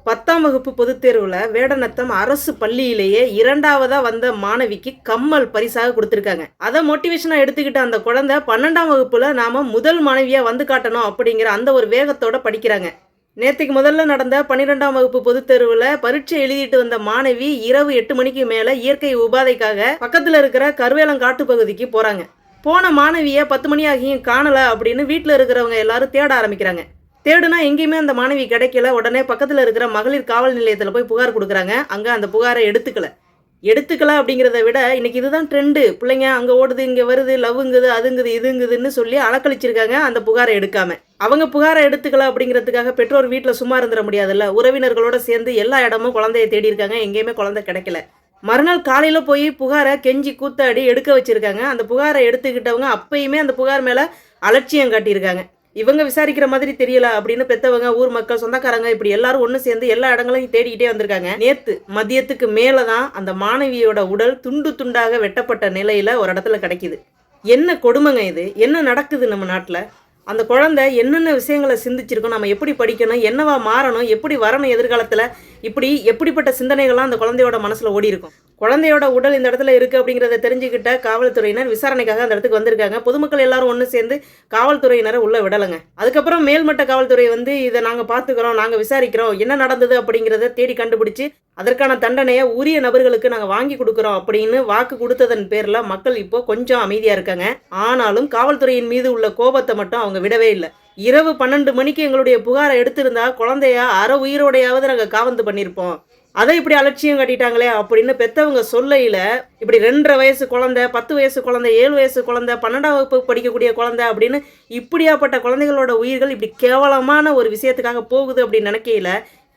10ஆம் வகுப்பு பொதுத் தேர்வுல வேடநத்தம் அரசு பள்ளியிலேயே 2ஆவதா வந்த மாணவிக்கு கம்மல் பரிசாக கொடுத்திருக்காங்க. அதை மோட்டிவேஷனா எடுத்துக்கிட்ட அந்த குழந்தை 12ஆம் வகுப்புல நாம முதல் மாணவியா வந்து காட்டணும் அப்படிங்கிற அந்த ஒரு வேகத்தோட படிக்கிறாங்க. நேத்துக்கு முதல்ல நடந்த 12ஆம் வகுப்பு பொதுத் தேர்வுல பரீட்சை எழுதிட்டு வந்த மாணவி இரவு 8 மணிக்கு மேல இயற்கை உபாதைக்காக பக்கத்துல இருக்கிற கருவேலங்காட்டு பகுதிக்கு போறாங்க. போன மாணவிய 10 மணி ஆகியும் காணல அப்படின்னு வீட்டுல இருக்கிறவங்க எல்லாரும் தேட ஆரம்பிக்கிறாங்க. தேடுனா எங்கேயுமே அந்த மாணவி கிடைக்கல. உடனே பக்கத்தில் இருக்கிற மகளிர் காவல் நிலையத்தில் போய் புகார் கொடுக்குறாங்க. அங்கே அந்த புகாரை எடுத்துக்கல அப்படிங்கிறத விட இன்னைக்கு இதுதான் ட்ரெண்டு. பிள்ளைங்க அங்கே ஓடுது, இங்கே வருது, லவ்ங்குது, அதுங்குது, இதுங்குதுன்னு சொல்லி அலக்கழிச்சிருக்காங்க அந்த புகாரை எடுக்காம. அவங்க புகாரை எடுத்துக்கல அப்படிங்கிறதுக்காக பெற்றோர் வீட்டில் சும்மா இருந்துட முடியாதுல்ல. உறவினர்களோட சேர்ந்து எல்லா இடமும் குழந்தைய தேடி இருக்காங்க. எங்கேயுமே குழந்தை கிடைக்கல. மறுநாள் காலையில் போய் புகாரை கெஞ்சி கூத்தாடி எடுக்க வச்சிருக்காங்க. அந்த புகாரை எடுத்துக்கிட்டவங்க அப்பயுமே அந்த புகார் மேலே அலட்சியம் காட்டியிருக்காங்க. இவங்க விசாரிக்கிற மாதிரி தெரியல அப்படின்னு பெத்தவங்க, ஊர் மக்கள், சொந்தக்காரங்க இப்படி எல்லாரும் ஒன்று சேர்ந்து எல்லா இடங்களையும் தேடிக்கிட்டே வந்திருக்காங்க. நேத்து மதியத்துக்கு மேலதான் அந்த மாணவியோட உடல் துண்டு துண்டாக வெட்டப்பட்ட நிலையில ஒரு இடத்துல கிடைக்குது. என்ன கொடுமைங்க இது! என்ன நடக்குது நம்ம நாட்டில்? அந்த குழந்தை என்னென்ன விஷயங்களை சிந்திச்சிருக்கோம், நம்ம எப்படி படிக்கணும், என்னவா மாறணும், எப்படி வரணும் எதிர்காலத்தில், இப்படி எப்படிப்பட்ட சிந்தனைகள்லாம் அந்த குழந்தையோட மனசில் ஓடி இருக்கும். குழந்தையோட உடல் இந்த இடத்துல இருக்குது அப்படிங்கிறத தெரிஞ்சுக்கிட்ட காவல்துறையினர் விசாரணைக்காக அந்த இடத்துக்கு வந்திருக்காங்க. பொதுமக்கள் எல்லாரும் ஒன்று சேர்ந்து காவல்துறையினரை உள்ளே விடலைங்க. அதுக்கப்புறம் மேல்மட்ட காவல்துறை வந்து இதை நாங்கள் பார்த்துக்கிறோம், நாங்கள் விசாரிக்கிறோம், என்ன நடந்தது அப்படிங்கிறத தேடி கண்டுபிடிச்சு அதற்கான தண்டனையை உரிய நபர்களுக்கு நாங்கள் வாங்கி கொடுக்குறோம் அப்படின்னு வாக்கு கொடுத்ததன் பேரில் மக்கள் இப்போ கொஞ்சம் அமைதியாக இருக்காங்க. ஆனாலும் காவல்துறையின் மீது உள்ள கோபத்தை மட்டும் அவங்க விடவே இல்லை. இரவு 12 மணிக்கு எங்களுடைய புகாரை எடுத்திருந்தா குழந்தைய அரை உயிரோடையாவது நாங்கள் காவந்து பண்ணியிருப்போம், அதை இப்படி அலட்சியம் காட்டிட்டாங்களே அப்படின்னு பெற்றவங்க சொல்லையில் இப்படி 2.5 வயசு குழந்தை, 10 வயசு குழந்தை, 7 வயசு குழந்தை, 12ஆம் வகுப்பு படிக்கக்கூடிய குழந்தை அப்படின்னு இப்படியாப்பட்ட குழந்தைகளோட உயிர்கள் இப்படி கேவலமான ஒரு விஷயத்துக்காக போகுது அப்படின்னு நினைக்கையில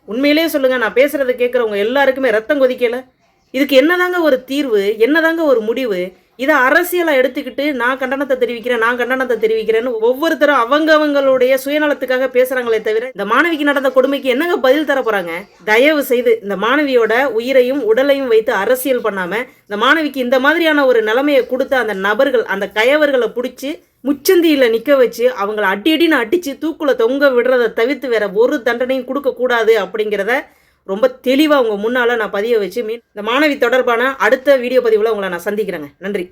உண்மையிலேயே சொல்லுங்கள், நான் பேசுகிறத கேட்குறவங்க எல்லாருக்குமே ரத்தம் கொதிக்கல. இதுக்கு என்னதாங்க ஒரு தீர்வு, என்னதாங்க ஒரு முடிவு? இதை அரசியலாக எடுத்துக்கிட்டு நான் கண்டனத்தை தெரிவிக்கிறேன்னு ஒவ்வொருத்தரும் அவங்களுடைய சுயநலத்துக்காக பேசுகிறாங்களே தவிர இந்த மாணவிக்கு நடந்த கொடுமைக்கு என்னங்க பதில் தர போகிறாங்க? தயவு செய்து இந்த மாணவியோட உயிரையும் உடலையும் வைத்து அரசியல் பண்ணாமல் இந்த மாணவிக்கு இந்த மாதிரியான ஒரு நிலைமையை கொடுத்த அந்த நபர்கள், அந்த கயவர்களை பிடிச்சி முச்சந்தியில் நிற்க வச்சு அவங்கள அடின்னு அடித்து தூக்குல தொங்க விடுறதை தவிர்த்து வேற ஒரு தண்டனையும் கொடுக்கக்கூடாது அப்படிங்கிறத ரொம்ப தெளிவாக உங்கள் முன்னால் நான் பதிய வச்சு இந்த மாணவி தொடர்பான அடுத்த வீடியோ பதிவில் உங்களை நான் சந்திக்கிறேங்க. நன்றி.